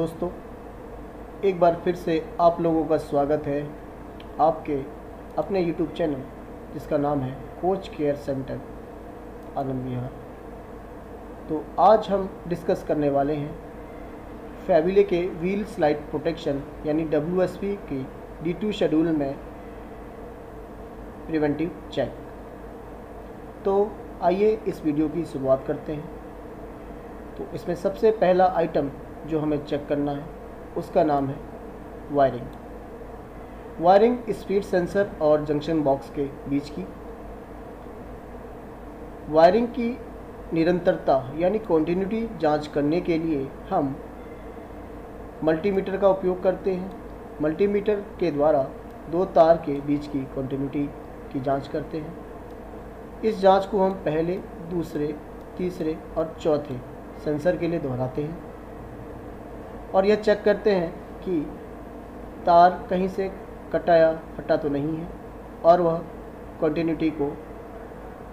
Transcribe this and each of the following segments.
दोस्तों, एक बार फिर से आप लोगों का स्वागत है आपके अपने YouTube चैनल जिसका नाम है coach care centre Anand Vihar. तो आज हम डिस्कस करने वाले हैं फैबिले के व्हील स्लाइड प्रोटेक्शन यानी WSP की D2 शेड्यूल में प्रिवेंटिव चेक। तो आइए इस वीडियो की शुरुआत करते हैं। तो इसमें सबसे पहला आइटम जो हमें चेक करना है उसका नाम है वायरिंग स्पीड सेंसर और जंक्शन बॉक्स के बीच की वायरिंग की निरंतरता यानी कॉन्टिन्यूटी जांच करने के लिए हम मल्टीमीटर का उपयोग करते हैं। मल्टीमीटर के द्वारा दो तार के बीच की कॉन्टिन्यूटी की जांच करते हैं। इस जांच को हम पहले, दूसरे, तीसरे और चौथे सेंसर के लिए दोहराते हैं और यह चेक करते हैं कि तार कहीं से कटा या फटा तो नहीं है और वह कॉन्टिन्यूटी को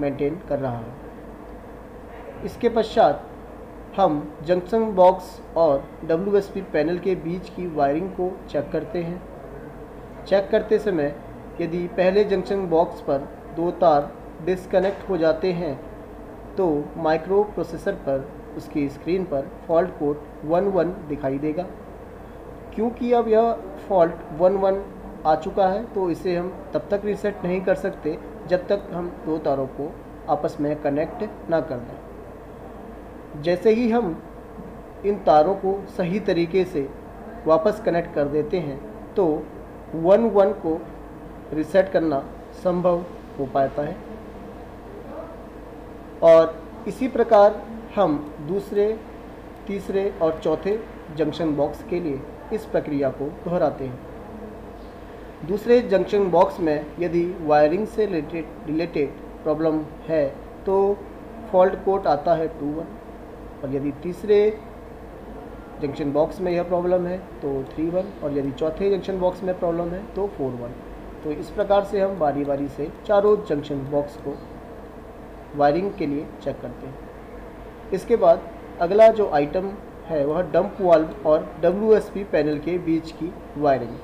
मेंटेन कर रहा है। इसके पश्चात हम जंक्शन बॉक्स और WSP पैनल के बीच की वायरिंग को चेक करते हैं। चेक करते समय यदि पहले जंक्शन बॉक्स पर दो तार डिस्कनेक्ट हो जाते हैं तो माइक्रो प्रोसेसर पर उसकी स्क्रीन पर फॉल्ट कोड 11 दिखाई देगा। क्योंकि अब यह फॉल्ट 11 आ चुका है तो इसे हम तब तक रीसेट नहीं कर सकते जब तक हम दो तारों को आपस में कनेक्ट ना कर दें। जैसे ही हम इन तारों को सही तरीके से वापस कनेक्ट कर देते हैं तो 11 को रीसेट करना संभव हो पाता है। और इसी प्रकार हम दूसरे, तीसरे और चौथे जंक्शन बॉक्स के लिए इस प्रक्रिया को दोहराते हैं। दूसरे जंक्शन बॉक्स में यदि वायरिंग से रिलेटेड प्रॉब्लम है तो फॉल्ट कोड आता है 21 और यदि तीसरे जंक्शन बॉक्स में यह प्रॉब्लम है तो 31 और यदि चौथे जंक्शन बॉक्स में प्रॉब्लम है तो 41। तो इस प्रकार से हम बारी बारी से चारों जंक्शन बॉक्स को वायरिंग के लिए चेक करते हैं। इसके बाद अगला जो आइटम है वह डंप वाल्व और WSP पैनल के बीच की वायरिंग।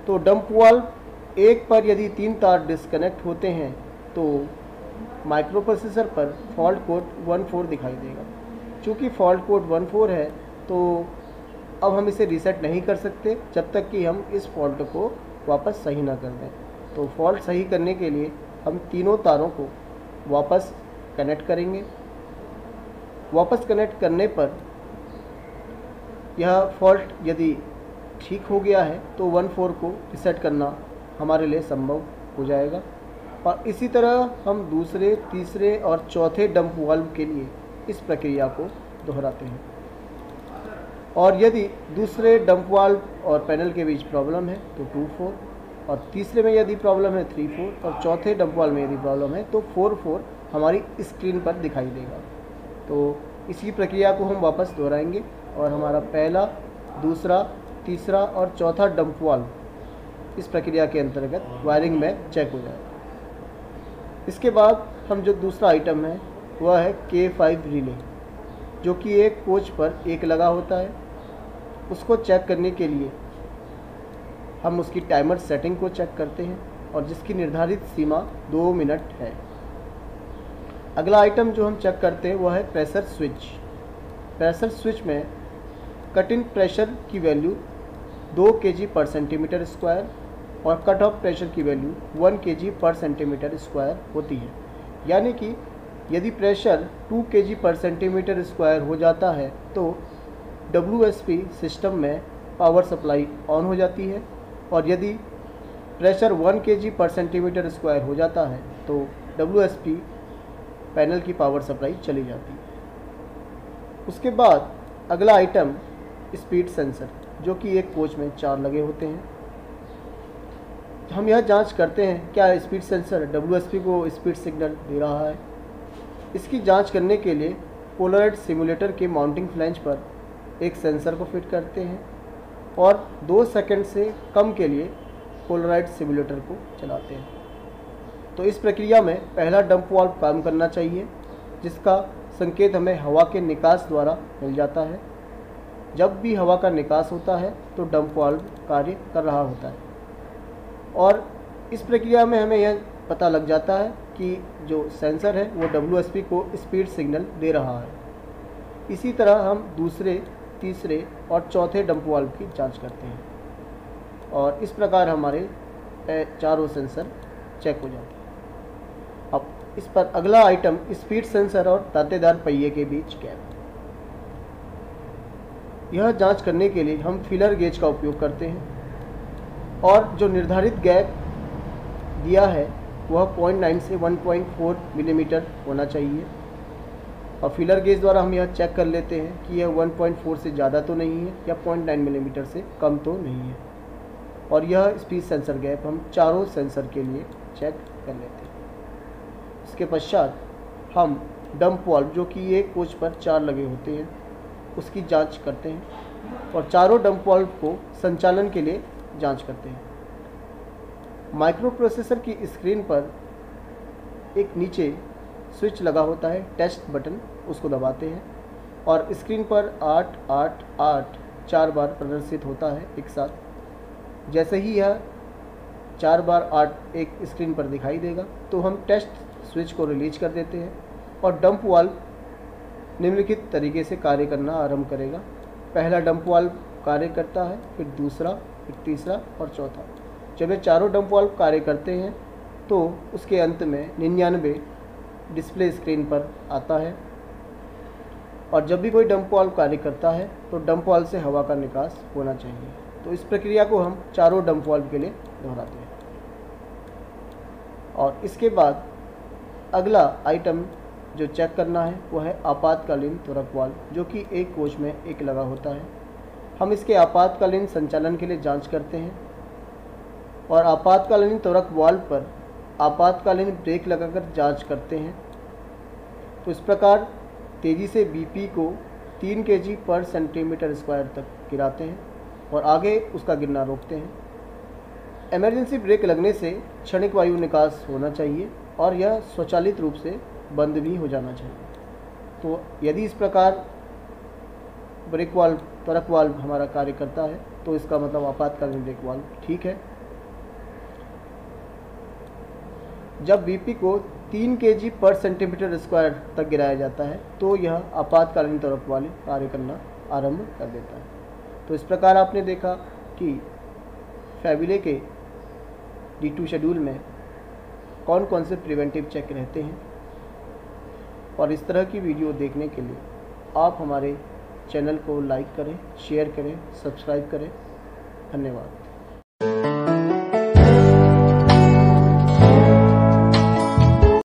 तो डंप वाल्व एक पर यदि 3 तार डिस्कनेक्ट होते हैं तो माइक्रो प्रोसेसर पर फॉल्ट कोड 14 दिखाई देगा। चूँकि फॉल्ट कोड 14 है तो अब हम इसे रीसेट नहीं कर सकते जब तक कि हम इस फॉल्ट को वापस सही ना कर दें। तो फॉल्ट सही करने के लिए हम तीनों तारों को वापस कनेक्ट करेंगे। वापस कनेक्ट करने पर यह फॉल्ट यदि ठीक हो गया है तो 14 को रीसेट करना हमारे लिए संभव हो जाएगा। और इसी तरह हम दूसरे, तीसरे और चौथे डंप वाल्व के लिए इस प्रक्रिया को दोहराते हैं। और यदि दूसरे डंप वाल्व और पैनल के बीच प्रॉब्लम है तो 24 और तीसरे में यदि प्रॉब्लम है 34 और चौथे डंप वाल्व में यदि प्रॉब्लम है तो 44 हमारी स्क्रीन पर दिखाई देगा। तो इसी प्रक्रिया को हम वापस दोहराएंगे और हमारा पहला, दूसरा, तीसरा और चौथा डंप वाल्व इस प्रक्रिया के अंतर्गत वायरिंग में चेक हो जाएगा। इसके बाद हम जो दूसरा आइटम है वह है K5 रिले, जो कि एक कोच पर एक लगा होता है। उसको चेक करने के लिए हम उसकी टाइमर सेटिंग को चेक करते हैं और जिसकी निर्धारित सीमा 2 मिनट है। अगला आइटम जो हम चेक करते हैं वह है प्रेशर स्विच। प्रेशर स्विच में कट इन प्रेशर की वैल्यू 2 kg/cm² और कट ऑफ प्रेशर की वैल्यू 1 kg/cm² होती है। यानी कि यदि प्रेशर 2 kg/cm² हो जाता है तो WSP सिस्टम में पावर सप्लाई ऑन हो जाती है और यदि प्रेशर 1 kg/cm² हो जाता है तो WSP पैनल की पावर सप्लाई चली जाती है। उसके बाद अगला आइटम स्पीड सेंसर, जो कि एक कोच में 4 लगे होते हैं। हम यह जांच करते हैं क्या स्पीड सेंसर WSP को स्पीड सिग्नल दे रहा है। इसकी जांच करने के लिए पोलराइड सिमुलेटर के माउंटिंग फ्लैंज पर एक सेंसर को फिट करते हैं और 2 सेकंड से कम के लिए पोलराइड सिमुलेटर को चलाते हैं। तो इस प्रक्रिया में पहला डंप वाल्व काम करना चाहिए जिसका संकेत हमें हवा के निकास द्वारा मिल जाता है। जब भी हवा का निकास होता है तो डंप वाल्व कार्य कर रहा होता है, और इस प्रक्रिया में हमें यह पता लग जाता है कि जो सेंसर है वो WSP को स्पीड सिग्नल दे रहा है। इसी तरह हम दूसरे, तीसरे और चौथे डंप वाल्व की जांच करते हैं, और इस प्रकार हमारे चारों सेंसर चेक हो जाते हैं। अब इस पर अगला आइटम स्पीड सेंसर और दांतेदार पहिए के बीच गैप। यह जांच करने के लिए हम फीलर गेज का उपयोग करते हैं, और जो निर्धारित गैप दिया है वह 0.9 से 1.4 मिलीमीटर होना चाहिए, और फीलर गेज द्वारा हम यह चेक कर लेते हैं कि यह 1.4 से ज़्यादा तो नहीं है या 0.9 मिलीमीटर से कम तो नहीं है, और यह स्पीड सेंसर गैप हम चारों सेंसर के लिए चेक कर लेते हैं। इसके पश्चात हम डंप वाल्व, जो कि एक कोच पर 4 लगे होते हैं, उसकी जांच करते हैं, और चारों डंप वाल्व को संचालन के लिए जांच करते हैं। माइक्रो प्रोसेसर की स्क्रीन पर एक नीचे स्विच लगा होता है, टेस्ट बटन, उसको दबाते हैं और स्क्रीन पर 888 4 बार प्रदर्शित होता है एक साथ। जैसे ही यह 4 बार 8 एक स्क्रीन पर दिखाई देगा तो हम टेस्ट स्विच को रिलीज कर देते हैं, और डंप वाल्व निम्नलिखित तरीके से कार्य करना आरंभ करेगा। पहला डंप वाल्व कार्य करता है, फिर दूसरा, फिर तीसरा और चौथा। जब ये चारों डंप वाल्व कार्य करते हैं तो उसके अंत में 99 डिस्प्ले स्क्रीन पर आता है, और जब भी कोई डंप वाल्व कार्य करता है तो डंप वाल्व से हवा का निकास होना चाहिए। तो इस प्रक्रिया को हम चारों डंप वाल्व के लिए दोहराते हैं। और इसके बाद अगला आइटम जो चेक करना है वो है आपातकालीन त्वरक वाल्व, जो कि एक कोच में एक लगा होता है। हम इसके आपातकालीन संचालन के लिए जांच करते हैं, और आपातकालीन त्वरक वाल्व पर आपातकालीन ब्रेक लगाकर जांच करते हैं। तो इस प्रकार तेज़ी से BP को 3 kg पर सेंटीमीटर स्क्वायर तक गिराते हैं, और आगे उसका गिरना रोकते हैं। इमरजेंसी ब्रेक लगने से क्षणिक वायु निकास होना चाहिए, और यह स्वचालित रूप से बंद भी हो जाना चाहिए। तो यदि इस प्रकार ब्रेक वाल्व, त्वरक वाल्व हमारा कार्य करता है तो इसका मतलब आपातकालीन ब्रेक वाल्व ठीक है। जब BP को 3 kg पर सेंटीमीटर स्क्वायर तक गिराया जाता है तो यह आपातकालीन त्वरक वाल्व कार्य करना आरंभ कर देता है। तो इस प्रकार आपने देखा कि फैबुले के D2 शेड्यूल में कौन कौन से प्रिवेंटिव चेक रहते हैं, और इस तरह की वीडियो देखने के लिए आप हमारे चैनल को लाइक करें, शेयर करें, सब्सक्राइब करें। धन्यवाद।